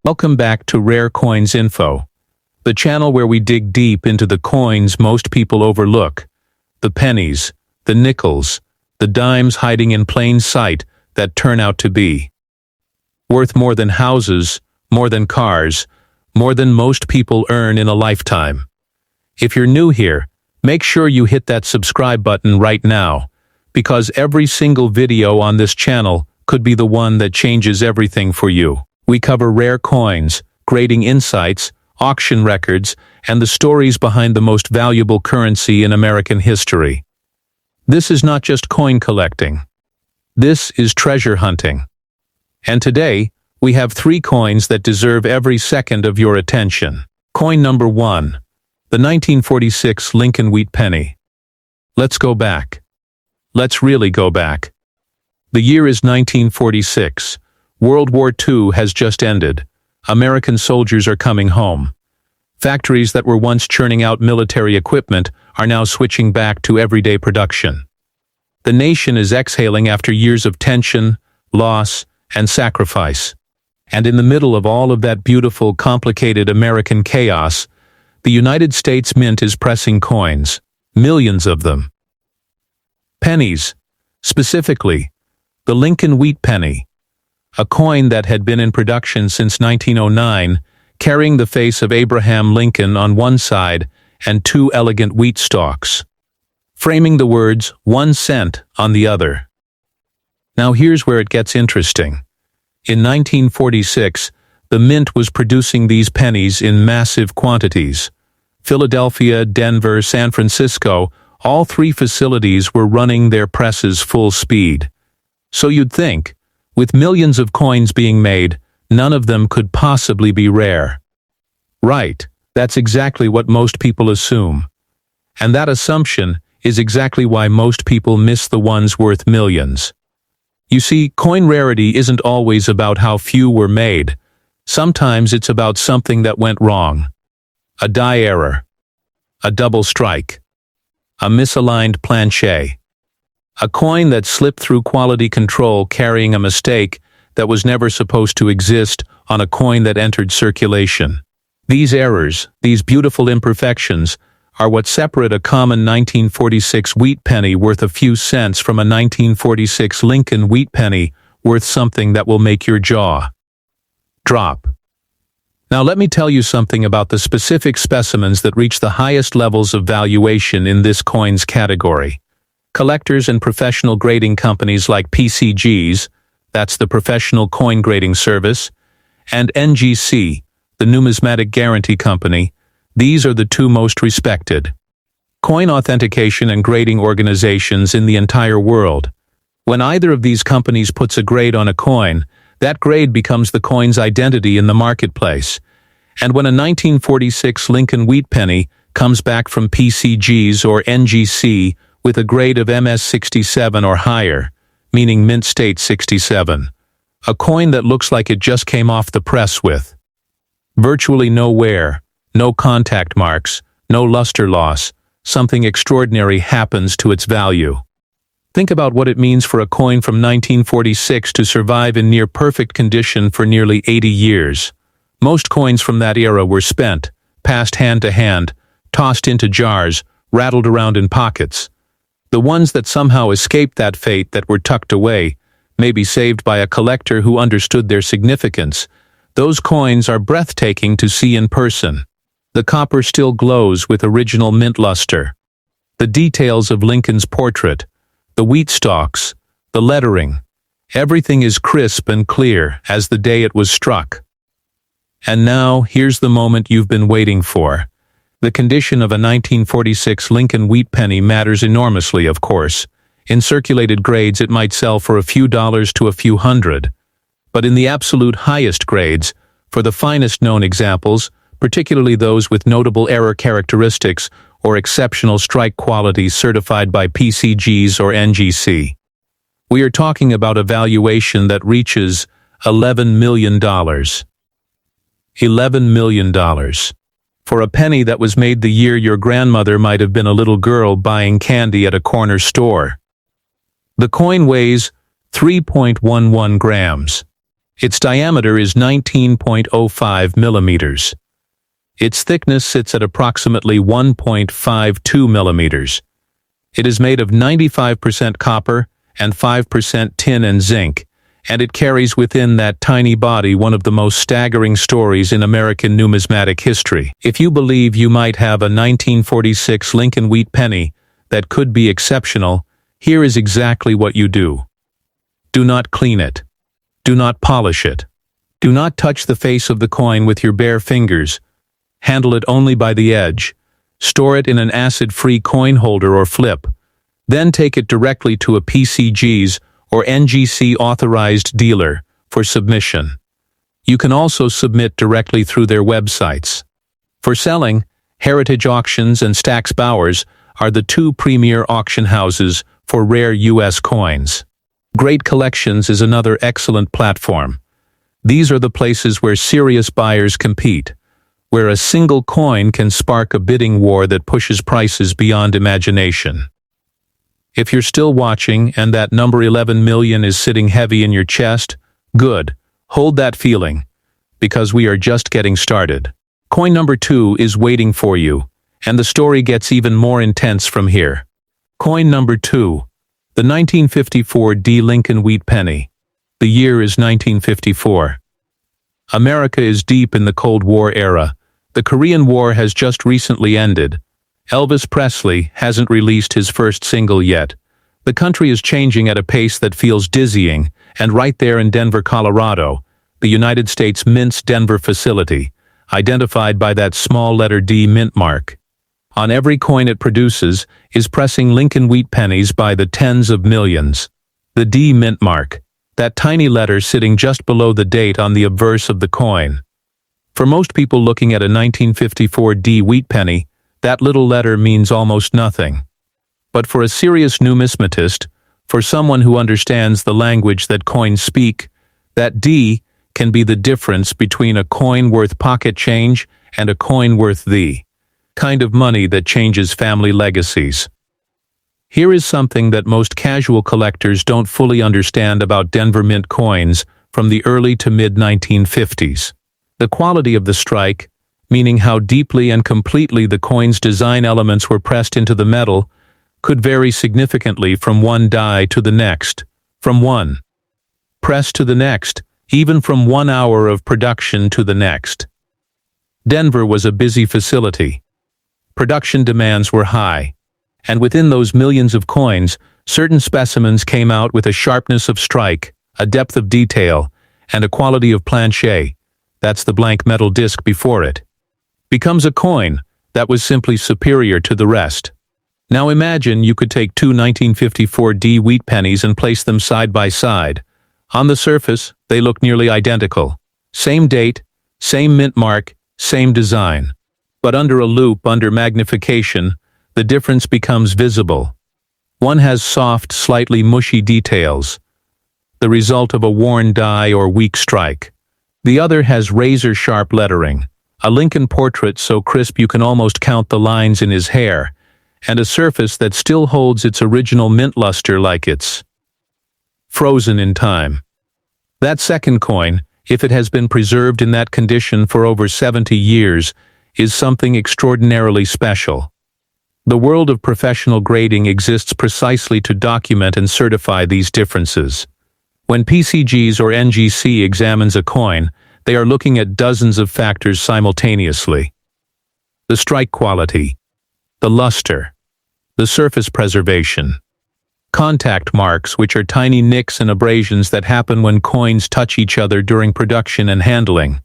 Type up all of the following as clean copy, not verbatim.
Welcome back to Rare Coins Info, the channel where we dig deep into the coins most people overlook, the pennies, the nickels, the dimes hiding in plain sight that turn out to be worth more than houses, more than cars, more than most people earn in a lifetime. If you're new here, make sure you hit that subscribe button right now, because every single video on this channel could be the one that changes everything for you. We cover rare coins, grading insights, auction records, and the stories behind the most valuable currency in American history. This is not just coin collecting. This is treasure hunting. And today, we have 3 coins that deserve every second of your attention. Coin number 1, the 1946 Lincoln wheat penny. Let's go back. Let's really go back. The year is 1946. World War II has just ended. American soldiers are coming home. Factories that were once churning out military equipment are now switching back to everyday production. The nation is exhaling after years of tension, loss, and sacrifice. And in the middle of all of that beautiful, complicated American chaos, the United States Mint is pressing coins, millions of them. Pennies, specifically, the Lincoln wheat penny, a coin that had been in production since 1909, carrying the face of Abraham Lincoln on one side and 2 elegant wheat stalks, framing the words 1 cent on the other. Now here's where it gets interesting. In 1946, the Mint was producing these pennies in massive quantities. Philadelphia, Denver, San Francisco, all 3 facilities were running their presses full speed. So you'd think, with millions of coins being made, none of them could possibly be rare. Right, that's exactly what most people assume. And that assumption is exactly why most people miss the ones worth millions. You see, coin rarity isn't always about how few were made. Sometimes it's about something that went wrong. A die error. A double strike. A misaligned planchet. A coin that slipped through quality control carrying a mistake that was never supposed to exist on a coin that entered circulation. These errors, these beautiful imperfections, are what separate a common 1946 wheat penny worth a few cents from a 1946 Lincoln wheat penny worth something that will make your jaw drop. Now let me tell you something about the specific specimens that reach the highest levels of valuation in this coin's category. Collectors and professional grading companies like PCGs, that's the Professional Coin Grading Service, and NGC, the Numismatic Guarantee Company, these are the 2 most respected coin authentication and grading organizations in the entire world. When either of these companies puts a grade on a coin, that grade becomes the coin's identity in the marketplace. And when a 1946 Lincoln wheat penny comes back from PCGs or NGC with a grade of MS 67 or higher, meaning Mint State 67, a coin that looks like it just came off the press with virtually no wear, no contact marks, no luster loss, something extraordinary happens to its value. Think about what it means for a coin from 1946 to survive in near-perfect condition for nearly 80 years. Most coins from that era were spent, passed hand to hand, tossed into jars, rattled around in pockets. The ones that somehow escaped that fate, that were tucked away, may be saved by a collector who understood their significance. Those coins are breathtaking to see in person. The copper still glows with original mint luster. The details of Lincoln's portrait, the wheat stalks, the lettering, everything is crisp and clear as the day it was struck. And now, here's the moment you've been waiting for. The condition of a 1946 Lincoln wheat penny matters enormously, of course. In circulated grades it might sell for a few dollars to a few hundred. But in the absolute highest grades, for the finest known examples, particularly those with notable error characteristics or exceptional strike quality certified by PCGs or NGC, we are talking about a valuation that reaches $11 million. $11 million. For a penny that was made the year your grandmother might have been a little girl buying candy at a corner store. The coin weighs 3.11 grams. Its diameter is 19.05 millimeters. Its thickness sits at approximately 1.52 millimeters. It is made of 95% copper and 5% tin and zinc, and it carries within that tiny body one of the most staggering stories in American numismatic history. If you believe you might have a 1946 Lincoln wheat penny that could be exceptional, here is exactly what you do. Do not clean it. Do not polish it. Do not touch the face of the coin with your bare fingers. Handle it only by the edge. Store it in an acid-free coin holder or flip. Then take it directly to a PCG's or NGC authorized dealer for submission. You can also submit directly through their websites. For selling, Heritage Auctions and Stack's Bowers are the two premier auction houses for rare U.S. coins. Great Collections is another excellent platform. These are the places where serious buyers compete, where a single coin can spark a bidding war that pushes prices beyond imagination. If you're still watching and that number 11 million is sitting heavy in your chest, good. Hold that feeling, because we are just getting started. Coin number 2 is waiting for you, and the story gets even more intense from here. Coin number 2, the 1954 D. Lincoln wheat penny. The year is 1954. America is deep in the Cold War era. The Korean War has just recently ended. Elvis Presley hasn't released his first single yet. The country is changing at a pace that feels dizzying, and right there in Denver, Colorado, the United States Mint's Denver facility, identified by that small letter D mint mark, on every coin it produces, is pressing Lincoln wheat pennies by the tens of millions. The D mint mark, that tiny letter sitting just below the date on the obverse of the coin. For most people looking at a 1954 D wheat penny, that little letter means almost nothing. But for a serious numismatist, for someone who understands the language that coins speak, that D can be the difference between a coin worth pocket change and a coin worth the kind of money that changes family legacies. Here is something that most casual collectors don't fully understand about Denver Mint coins from the early to mid-1950s. The quality of the strike, meaning how deeply and completely the coin's design elements were pressed into the metal, could vary significantly from one die to the next, from one press to the next, even from 1 hour of production to the next. Denver was a busy facility. Production demands were high, and within those millions of coins, certain specimens came out with a sharpness of strike, a depth of detail, and a quality of planche, that's the blank metal disc before it, becomes a coin that was simply superior to the rest. Now imagine you could take two 1954 D wheat pennies and place them side by side. On the surface, they look nearly identical. Same date, same mint mark, same design. But under a loupe, under magnification, the difference becomes visible. One has soft, slightly mushy details, the result of a worn die or weak strike. The other has razor-sharp lettering, a Lincoln portrait so crisp you can almost count the lines in his hair, and a surface that still holds its original mint luster like it's frozen in time. That second coin, if it has been preserved in that condition for over 70 years, is something extraordinarily special. The world of professional grading exists precisely to document and certify these differences. When PCG's or NGC examines a coin, they are looking at dozens of factors simultaneously. The strike quality, the luster, the surface preservation, contact marks, which are tiny nicks and abrasions that happen when coins touch each other during production and handling,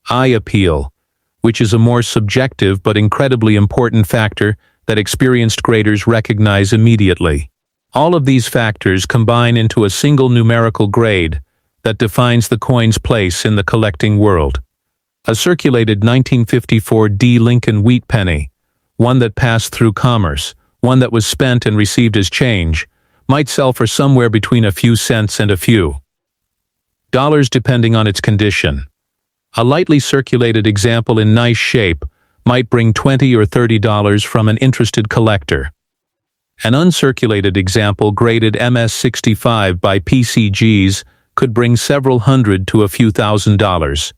eye appeal, which is a more subjective but incredibly important factor that experienced graders recognize immediately. All of these factors combine into a single numerical grade that defines the coin's place in the collecting world. A circulated 1954 D. Lincoln wheat penny, one that passed through commerce, one that was spent and received as change, might sell for somewhere between a few cents and a few dollars depending on its condition. A lightly circulated example in nice shape might bring $20 or $30 from an interested collector. An uncirculated example graded MS-65 by PCG's could bring several hundred to a few $1,000s.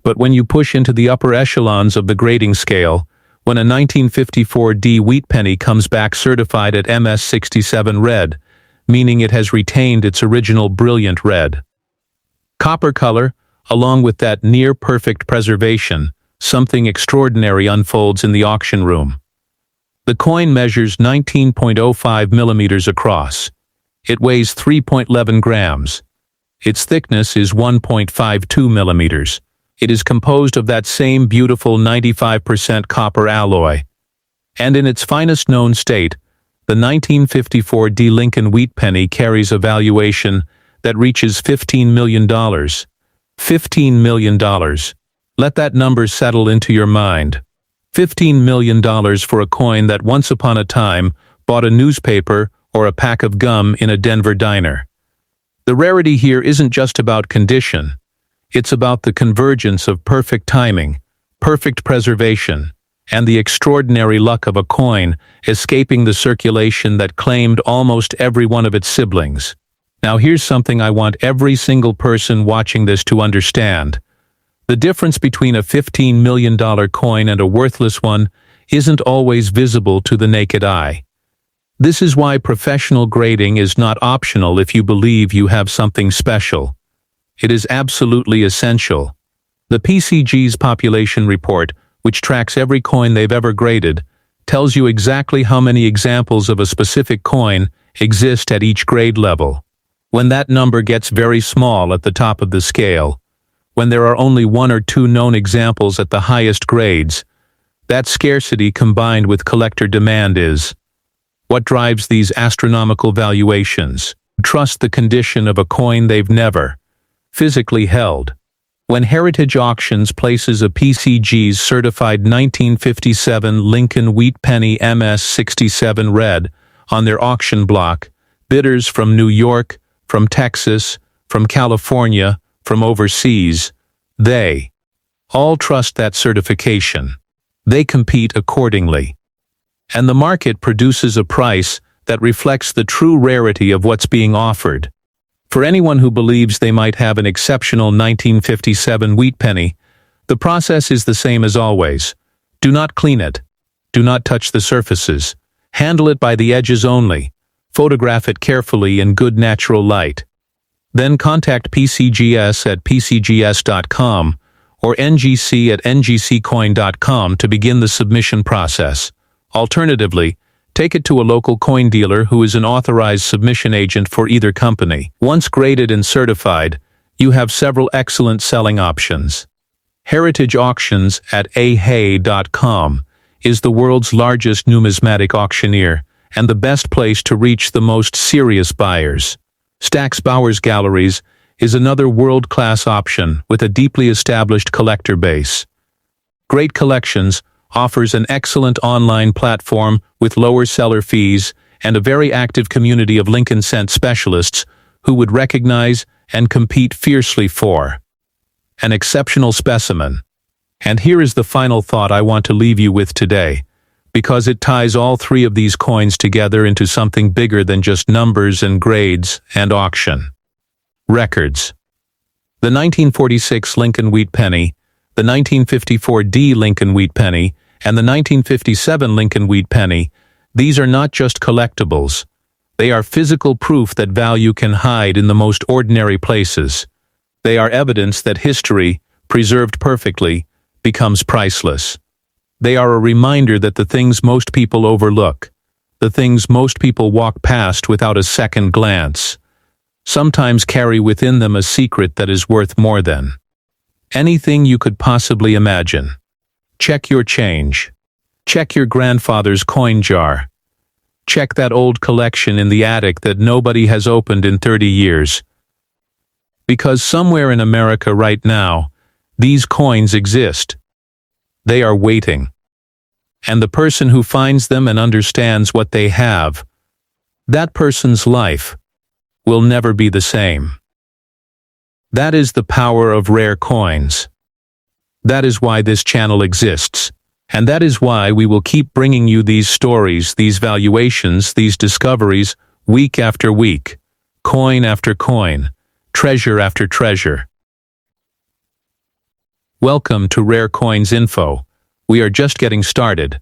But when you push into the upper echelons of the grading scale, when a 1954D wheat penny comes back certified at MS67 red, meaning it has retained its original brilliant red copper color, along with that near-perfect preservation, something extraordinary unfolds in the auction room. The coin measures 19.05 millimeters across. It weighs 3.11 grams. Its thickness is 1.52 millimeters. It is composed of that same beautiful 95% copper alloy. And in its finest known state, the 1954D Lincoln wheat penny carries a valuation that reaches $15 million. $15 million. Let that number settle into your mind. $15 million for a coin that once upon a time bought a newspaper or a pack of gum in a Denver diner. The rarity here isn't just about condition. It's about the convergence of perfect timing, perfect preservation, and the extraordinary luck of a coin escaping the circulation that claimed almost every one of its siblings. Now here's something I want every single person watching this to understand. The difference between a $15 million coin and a worthless one isn't always visible to the naked eye. This is why professional grading is not optional if you believe you have something special. It is absolutely essential. The PCG's population report, which tracks every coin they've ever graded, tells you exactly how many examples of a specific coin exist at each grade level. When that number gets very small at the top of the scale, when there are only one or two known examples at the highest grades, that scarcity combined with collector demand is what drives these astronomical valuations. Trust the condition of a coin they've never physically held. When Heritage Auctions places a PCG's certified 1957 Lincoln wheat penny MS67 red on their auction block, bidders from New York, from Texas, from California, from overseas, they all trust that certification. They compete accordingly. And the market produces a price that reflects the true rarity of what's being offered. For anyone who believes they might have an exceptional 1957 wheat penny, the process is the same as always. Do not clean it. Do not touch the surfaces. Handle it by the edges only. Photograph it carefully in good natural light. Then contact PCGS at pcgs.com or NGC at ngccoin.com to begin the submission process. Alternatively, take it to a local coin dealer who is an authorized submission agent for either company. Once graded and certified, you have several excellent selling options. Heritage Auctions at ahay.com is the world's largest numismatic auctioneer and the best place to reach the most serious buyers. Stack's Bowers Galleries is another world-class option with a deeply established collector base. Great Collections offers an excellent online platform with lower seller fees and a very active community of Lincoln Cent specialists who would recognize and compete fiercely for an exceptional specimen. And here is the final thought I want to leave you with today, because it ties all three of these coins together into something bigger than just numbers and grades and auction. Records. The 1946 Lincoln wheat penny, the 1954D Lincoln wheat penny, and the 1957 Lincoln wheat penny, these are not just collectibles. They are physical proof that value can hide in the most ordinary places. They are evidence that history, preserved perfectly, becomes priceless. They are a reminder that the things most people overlook, the things most people walk past without a second glance, sometimes carry within them a secret that is worth more than anything you could possibly imagine. Check your change. Check your grandfather's coin jar. Check that old collection in the attic that nobody has opened in 30 years. Because somewhere in America right now, these coins exist. They are waiting. And the person who finds them and understands what they have, that person's life will never be the same. That is the power of rare coins. That is why this channel exists. And that is why we will keep bringing you these stories, these valuations, these discoveries, week after week, coin after coin, treasure after treasure. Welcome to Rare Coins Info. We are just getting started.